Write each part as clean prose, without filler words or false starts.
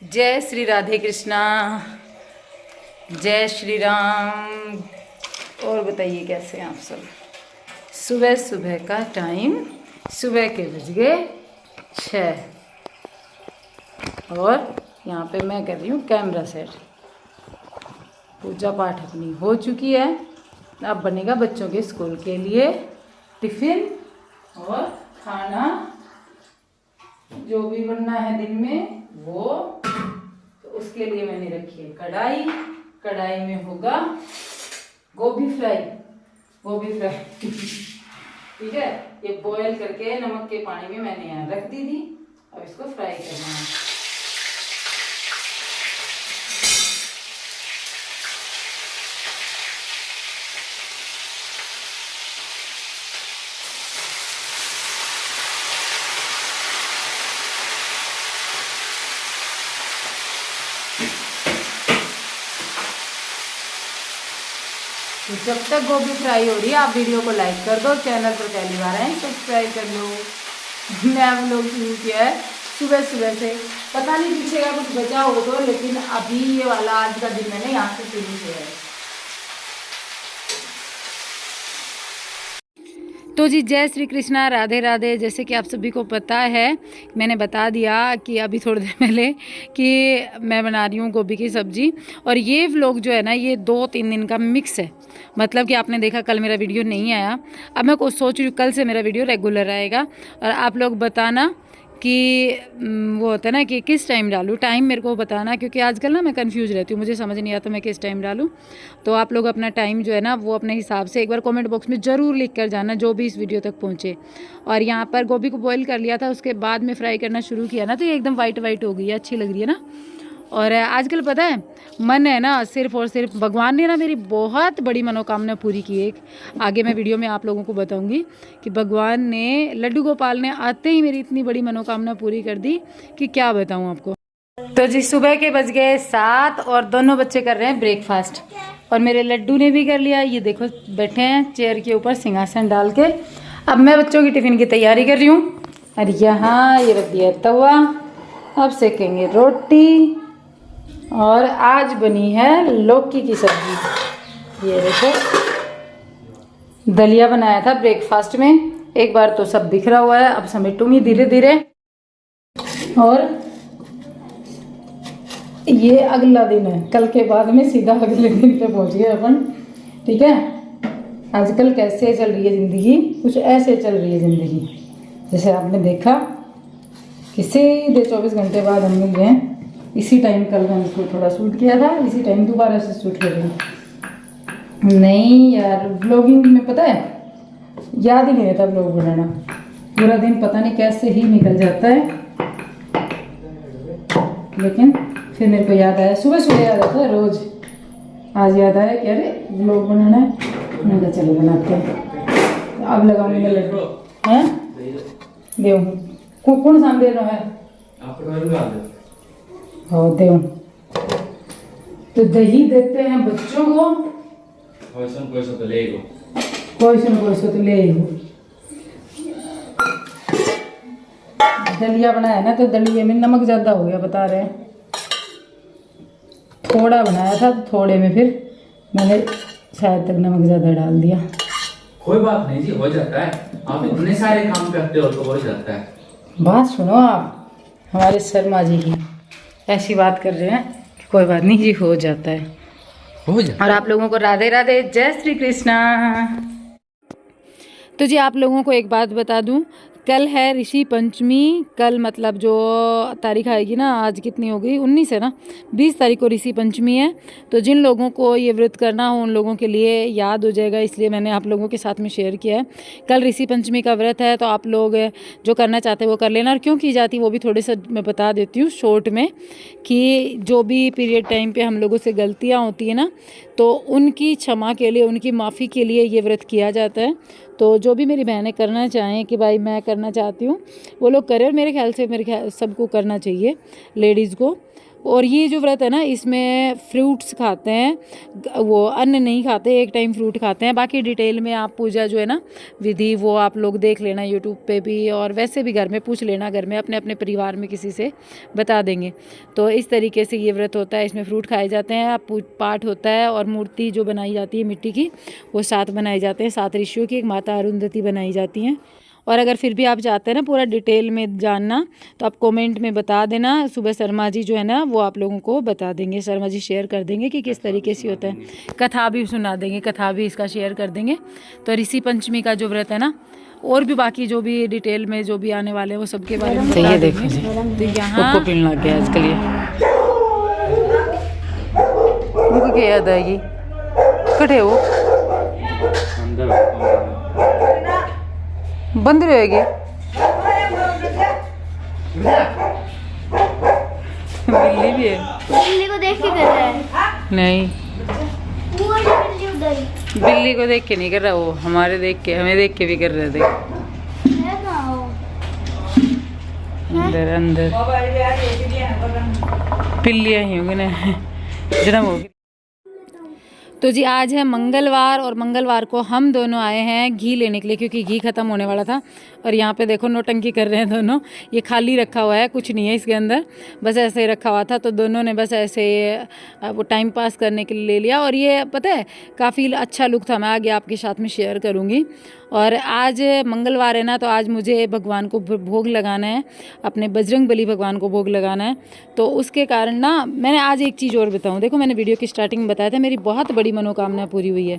जय श्री राधे कृष्णा, जय श्री राम। और बताइए कैसे हैं आप सब। सुबह सुबह का टाइम, सुबह के बज गए 6 और यहाँ पे मैं कर रही हूँ कैमरा सेट। पूजा पाठ अपनी हो चुकी है। अब बनेगा बच्चों के स्कूल के लिए टिफ़िन और खाना, जो भी बनना है दिन में वो। तो उसके लिए मैंने रखी है कढ़ाई। कढ़ाई में होगा गोभी फ्राई। ठीक है, ये बॉयल करके नमक के पानी में मैंने यहाँ रख दी थी। अब इसको फ्राई करना है। तो जब तक गोभी फ्राई हो रही है आप वीडियो को लाइक कर दो, चैनल पर पहली बार आए सब्सक्राइब कर लो। मैं आप लोग शुरू किया है सुबह सुबह से, पता नहीं पीछे का कुछ बचा हो तो, लेकिन अभी ये वाला आज का दिन मैंने यहाँ से शुरू किया है। तो जी जय श्री कृष्णा, राधे राधे। जैसे कि आप सभी को पता है, मैंने बता दिया कि अभी थोड़ी देर पहले कि मैं बना रही हूँ गोभी की सब्ज़ी। और ये व्लॉग जो है ना, ये 2-3 दिन का मिक्स है। मतलब कि आपने देखा कल मेरा वीडियो नहीं आया। अब मैं कुछ सोच रही हूँ कल से मेरा वीडियो रेगुलर आएगा। और आप लोग बताना कि वो होता है ना कि किस टाइम डालूँ, टाइम मेरे को बताना, क्योंकि आजकल ना मैं कंफ्यूज रहती हूँ, मुझे समझ नहीं आता मैं किस टाइम डालूँ। तो आप लोग अपना टाइम जो है ना वो अपने हिसाब से एक बार कमेंट बॉक्स में ज़रूर लिख कर जाना, जो भी इस वीडियो तक पहुँचे। और यहाँ पर गोभी को बॉईल कर लिया था, उसके बाद में फ्राई करना शुरू किया ना, तो ये एकदम वाइट वाइट हो गई है, अच्छी लग रही है ना। और आजकल पता है मन है ना, सिर्फ और सिर्फ भगवान ने ना मेरी बहुत बड़ी मनोकामना पूरी की। एक आगे मैं वीडियो में आप लोगों को बताऊंगी कि भगवान ने, लड्डू गोपाल ने आते ही मेरी इतनी बड़ी मनोकामना पूरी कर दी कि क्या बताऊं आपको। तो जी सुबह के बज गए 7 और दोनों बच्चे कर रहे हैं ब्रेकफास्ट। और मेरे लड्डू ने भी कर लिया, ये देखो बैठे हैं चेयर के ऊपर सिंहासन डाल के। अब मैं बच्चों की टिफ़िन की तैयारी कर रही हूँ। और यहाँ ये रख दिया तवा, अब सेकेंगे रोटी। और आज बनी है लौकी की सब्जी। ये देखो, दलिया बनाया था ब्रेकफास्ट में। एक बार तो सब बिखरा हुआ है, अब समेटूंगी धीरे धीरे। और ये अगला दिन है, कल के बाद में सीधा अगले दिन पे पहुंच गए अपन। ठीक है, आजकल कैसे चल रही है ज़िंदगी, कुछ ऐसे चल रही है ज़िंदगी। जैसे आपने देखा कि सीधे 24 घंटे बाद हम मिल गए। इसी टाइम कल मैंने उसको थोड़ा शूट किया था, इसी टाइम दोबारा से शूट कर रही। नहीं यार, व्लॉगिंग में पता है याद ही नहीं रहता व्लॉग बनाना। पूरा दिन पता नहीं कैसे ही निकल जाता है। लेकिन फिर मेरे को याद आया, सुबह सुबह याद आता है रोज। आज याद आया कि अरे व्लॉग बनाना है, मैंने कहा चलो बनाते हैं। अब लगाऊंगी मैं लड्डू हैं देव कौन सा दे रहा है हो देव। तो दही देते हैं बच्चों को, कोई सुन कोई तो ले गो। दलिया बनाया ना, तो दलिए में नमक ज़्यादा हो गया बता रहे हैं। थोड़ा बनाया था, थोड़े में फिर मैंने शायद तक नमक ज़्यादा डाल दिया। कोई बात नहीं जी, हो जाता है। आप इतने सारे काम करते हो तो हो जाता है। बात सुनो आप हमारे शर्मा जी की, ऐसी बात कर रहे हैं कि कोई बात नहीं जी, हो जाता है, हो जाता है। और आप लोगों को राधे राधे, जय श्री कृष्णा। तो जी आप लोगों को एक बात बता दूं, कल है ऋषि पंचमी। कल मतलब जो तारीख आएगी ना, आज कितनी हो गई, 19 है ना, 20 तारीख को ऋषि पंचमी है। तो जिन लोगों को ये व्रत करना हो उन लोगों के लिए याद हो जाएगा, इसलिए मैंने आप लोगों के साथ में शेयर किया है। कल ऋषि पंचमी का व्रत है, तो आप लोग जो करना चाहते हैं वो कर लेना। और क्यों की जाती है वो भी थोड़े से मैं बता देती हूँ शॉर्ट में, कि जो भी पीरियड टाइम पे हम लोगों से गलतियाँ होती है ना, तो उनकी क्षमा के लिए, उनकी माफ़ी के लिए ये व्रत किया जाता है। तो जो भी मेरी बहनें करना चाहें कि भाई मैं करना चाहती हूँ, वो लोग करें। और मेरे ख्याल से सबको करना चाहिए, लेडीज़ को। और ये जो व्रत है ना, इसमें फ्रूट्स खाते हैं, वो अन्न नहीं खाते, एक टाइम फ्रूट खाते हैं। बाकी डिटेल में आप पूजा जो है ना विधि, वो आप लोग देख लेना यूट्यूब पे भी, और वैसे भी घर में पूछ लेना, घर में अपने अपने परिवार में किसी से बता देंगे। तो इस तरीके से ये व्रत होता है, इसमें फ्रूट खाए जाते हैं, पाठ होता है, और मूर्ति जो बनाई जाती है मिट्टी की, वो 7 बनाए जाते हैं, 7 ऋषियों की, एक माता अरुंधति बनाई जाती हैं। और अगर फिर भी आप चाहते हैं ना पूरा डिटेल में जानना, तो आप कमेंट में बता देना। सुबह शर्मा जी जो है ना वो आप लोगों को बता देंगे, शर्मा जी शेयर कर देंगे कि किस तरीके से होता है, कथा भी सुना देंगे, कथा भी इसका शेयर कर देंगे। तो ऋषि पंचमी का जो व्रत है ना, और भी बाकी जो भी डिटेल में जो भी आने वाले हैं वो सबके बारे में बता देंगे। तो यहाँ पीने लग गया आजकल, ये क्या याद आएगी कटे वो बंद रहेगी, बिल्ली भी है, बिल्ली को देख के कर रहा है। नहीं वो वाली बिल्ली उधर बिल्ली को देख के नहीं कर रहा, वो हमारे देख के, हमें देख के भी कर रहे थे। है कहाँ वो? अंदर अंदर पिल्लियाँ ही होंगी ना, जन्म होगी। तो जी आज है मंगलवार, और मंगलवार को हम दोनों आए हैं घी लेने के लिए, क्योंकि घी ख़त्म होने वाला था। और यहाँ पे देखो नौटंकी कर रहे हैं दोनों, ये खाली रखा हुआ है, कुछ नहीं है इसके अंदर, बस ऐसे ही रखा हुआ था। तो दोनों ने बस ऐसे वो टाइम पास करने के लिए ले लिया। और ये पता है काफ़ी अच्छा लुक था, मैं आगे आपके साथ में शेयर करूँगी। और आज मंगलवार है ना, तो आज मुझे भगवान को भोग लगाना है, अपने बजरंगबली भगवान को भोग लगाना है। तो उसके कारण ना मैंने आज एक चीज़ और बताऊँ, देखो मैंने वीडियो की स्टार्टिंग में बताया था, मेरी बहुत बड़ी मनोकामना पूरी हुई है।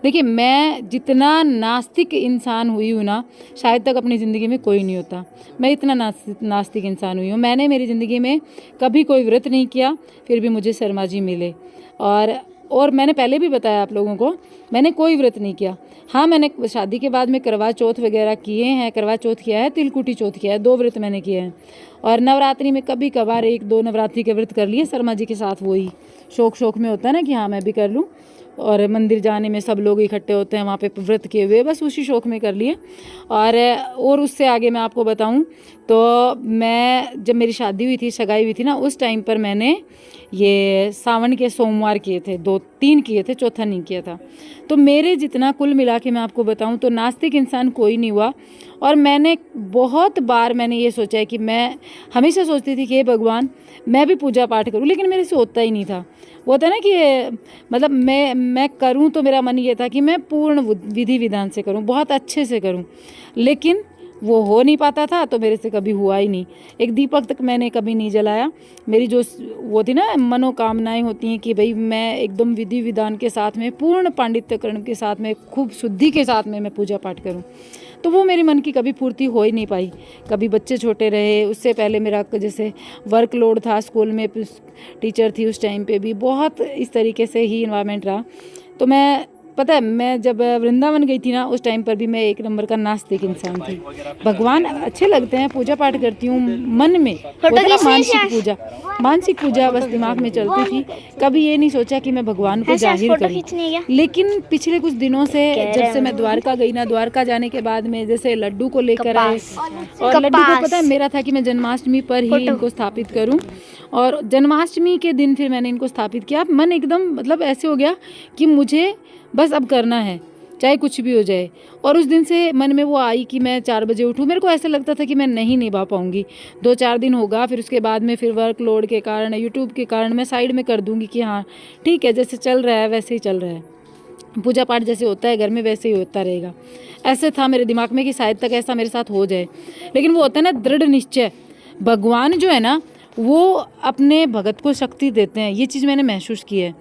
देखिए मैं जितना नास्तिक इंसान हुई हूँ ना, शायद तक अपनी ज़िंदगी में कोई नहीं होता। मैं इतना नास्तिक इंसान हुई हूँ। मैंने मेरी ज़िंदगी में कभी कोई व्रत नहीं किया, फिर भी मुझे शर्मा जी मिले। और मैंने पहले भी बताया आप लोगों को, मैंने कोई व्रत नहीं किया। हाँ मैंने शादी के बाद में करवा चौथ वगैरह किए हैं, करवा चौथ किया है, तिलकुटी चौथ किया है, 2 व्रत मैंने किए हैं। और नवरात्रि में कभी कभार 1-2 नवरात्रि के व्रत कर लिए शर्मा जी के साथ, वही शौक में होता है ना कि हाँ मैं भी कर लूँ। और मंदिर जाने में सब लोग इकट्ठे होते हैं, वहाँ पे व्रत किए हुए, बस उसी शौक में कर लिए। और उससे आगे मैं आपको बताऊँ तो मैं जब मेरी शादी हुई थी, सगाई हुई थी ना, उस टाइम पर मैंने ये सावन के सोमवार किए थे, 2-3 किए थे, चौथा नहीं किया था। तो मेरे जितना कुल मिला के मैं आपको बताऊं तो नास्तिक इंसान कोई नहीं हुआ। और मैंने बहुत बार मैंने ये सोचा है कि मैं हमेशा सोचती थी कि हे भगवान मैं भी पूजा पाठ करूं, लेकिन मेरे से होता ही नहीं था। वो होता है ना कि मतलब मैं करूं तो मेरा मन ये था कि मैं पूर्ण विधि विधान से करूं, बहुत अच्छे से करूं, लेकिन वो हो नहीं पाता था, तो मेरे से कभी हुआ ही नहीं। एक दीपक तक मैंने कभी नहीं जलाया। मेरी जो वो थी ना मनोकामनाएं होती हैं कि भाई मैं एकदम विधि विधान के साथ में, पूर्ण पांडित्यकरण के साथ में, खूब शुद्धि के साथ में मैं पूजा पाठ करूं, तो वो मेरे मन की कभी पूर्ति हो ही नहीं पाई। कभी बच्चे छोटे रहे, उससे पहले मेरा जैसे वर्कलोड था, स्कूल में टीचर थी, उस टाइम पे भी बहुत इस तरीके से ही इन्वायरमेंट रहा। तो मैं पता है मैं जब वृंदावन गई थी ना, उस टाइम पर भी मैं 1 नंबर का नास्तिक इंसान थी। भगवान अच्छे लगते हैं, पूजा पाठ करती हूँ मन में, मानसिक पूजा बस दिमाग में चलती थी। कभी ये नहीं सोचा कि मैं भगवान को जाहिर करूँ। लेकिन पिछले कुछ दिनों से जब से मैं द्वारका गई ना, द्वारका जाने के बाद में जैसे लड्डू को लेकर आए, और लड्डू को पता है मेरा था कि मैं जन्माष्टमी पर ही इनको स्थापित करूँ, और जन्माष्टमी के दिन फिर मैंने इनको स्थापित किया। मन एकदम मतलब ऐसे हो गया कि मुझे बस अब करना है, चाहे कुछ भी हो जाए। और उस दिन से मन में वो आई कि मैं 4 बजे उठूँ। मेरे को ऐसा लगता था कि मैं नहीं निभा पाऊँगी, 2-4 दिन होगा, फिर उसके बाद में फिर वर्कलोड के कारण, यूट्यूब के कारण मैं साइड में कर दूँगी कि हाँ ठीक है, जैसे चल रहा है वैसे ही चल रहा है, पूजा पाठ जैसे होता है घर में वैसे ही होता रहेगा। ऐसे था मेरे दिमाग में कि शायद तक ऐसा मेरे साथ हो जाए। लेकिन वो होता है ना दृढ़ निश्चय, भगवान जो है ना वो अपने भगत को शक्ति देते हैं, ये चीज़ मैंने महसूस की है।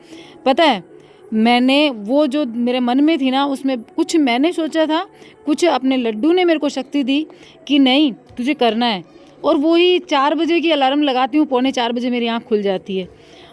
पता है मैंने वो जो मेरे मन में थी ना, उसमें कुछ मैंने सोचा था, कुछ अपने लड्डू ने मेरे को शक्ति दी कि नहीं तुझे करना है। और वही 4 बजे की अलार्म लगाती हूँ, 3:45 बजे मेरी आँख खुल जाती है।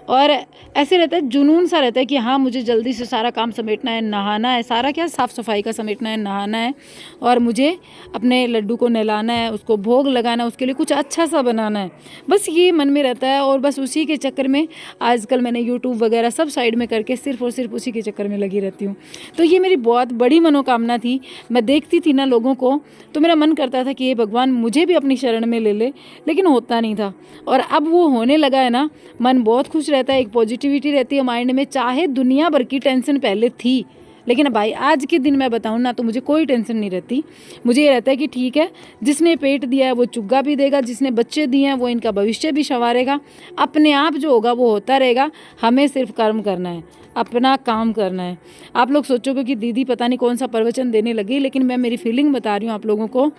और ऐसे रहता है, जुनून सा रहता है कि हाँ मुझे जल्दी से सारा काम समेटना है, नहाना है, सारा क्या साफ़ सफाई का समेटना है, नहाना है और मुझे अपने लड्डू को नहलाना है, उसको भोग लगाना है, उसके लिए कुछ अच्छा सा बनाना है, बस ये मन में रहता है। और बस उसी के चक्कर में आजकल मैंने यूट्यूब वगैरह सब साइड में करके सिर्फ और सिर्फ उसी के चक्कर में लगी रहती हूँ। तो ये मेरी बहुत बड़ी मनोकामना थी। मैं देखती थी ना लोगों को, तो मेरा मन करता था कि ये भगवान मुझे भी अपनी शरण में ले ले, लेकिन होता नहीं था। और अब वो होने लगा है ना, मन बहुत खुश रहता है, एक पॉजिटिविटी रहती है माइंड में। चाहे दुनिया भर की टेंशन पहले थी, लेकिन भाई आज के दिन मैं बताऊँ ना तो मुझे कोई टेंशन नहीं रहती। मुझे ये रहता है कि ठीक है, जिसने पेट दिया है वो चुग्गा भी देगा, जिसने बच्चे दिए हैं वो इनका भविष्य भी संवारेगा। अपने आप जो होगा वो होता रहेगा, हमें सिर्फ कर्म करना है, अपना काम करना है। आप लोग सोचोगे कि दीदी पता नहीं कौन सा प्रवचन देने लगी, लेकिन मैं मेरी फीलिंग बता रही हूँ आप लोगों को।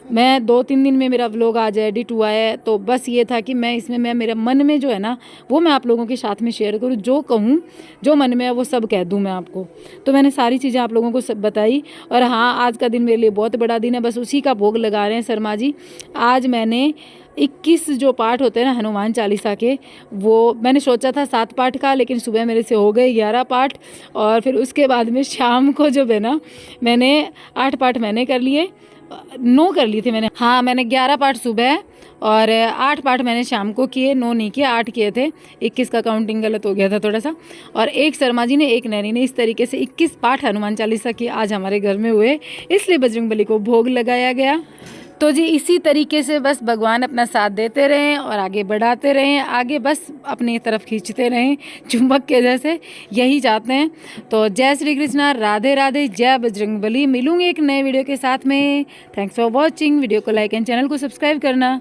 मैं 2-3 दिन में मेरा व्लॉग आज एडिट हुआ है, तो बस ये था कि मैं इसमें मेरे मन में जो है ना वो मैं आप लोगों के साथ में शेयर करूँ, जो कहूँ जो मन में है वो सब कह दूँ मैं आपको। तो मैंने सारी चीज़ें आप लोगों को सब बताई। और हाँ, आज का दिन मेरे लिए बहुत बड़ा दिन है, बस उसी का भोग लगा रहे हैं शर्मा जी। आज मैंने 21 जो पाठ होते हैं ना हनुमान चालीसा के, वो मैंने सोचा था 7 पाठ का, लेकिन सुबह मेरे से हो गए 11 पाठ। और फिर उसके बाद में शाम को जो है ना मैंने 8 पाठ मैंने कर लिए, 9 कर लिए थे मैंने। हाँ, मैंने 11 पाठ सुबह और 8 पाठ मैंने शाम को किए, 9 नहीं किए, 8 किए थे। 21 का काउंटिंग गलत हो गया था थोड़ा सा। और एक शर्मा जी ने, एक नैनी ने, इस तरीके से 21 पाठ हनुमान चालीसा की आज हमारे घर में हुए, इसलिए बजरंगबली को भोग लगाया गया। तो जी इसी तरीके से बस भगवान अपना साथ देते रहें और आगे बढ़ाते रहें, आगे बस अपनी तरफ खींचते रहें चुंबक के जैसे, यही चाहते हैं। तो जय श्री कृष्णा, राधे राधे, जय बजरंगबली। मिलूंगी एक नए वीडियो के साथ में। Thanks for watching. वीडियो को लाइक एंड चैनल को सब्सक्राइब करना।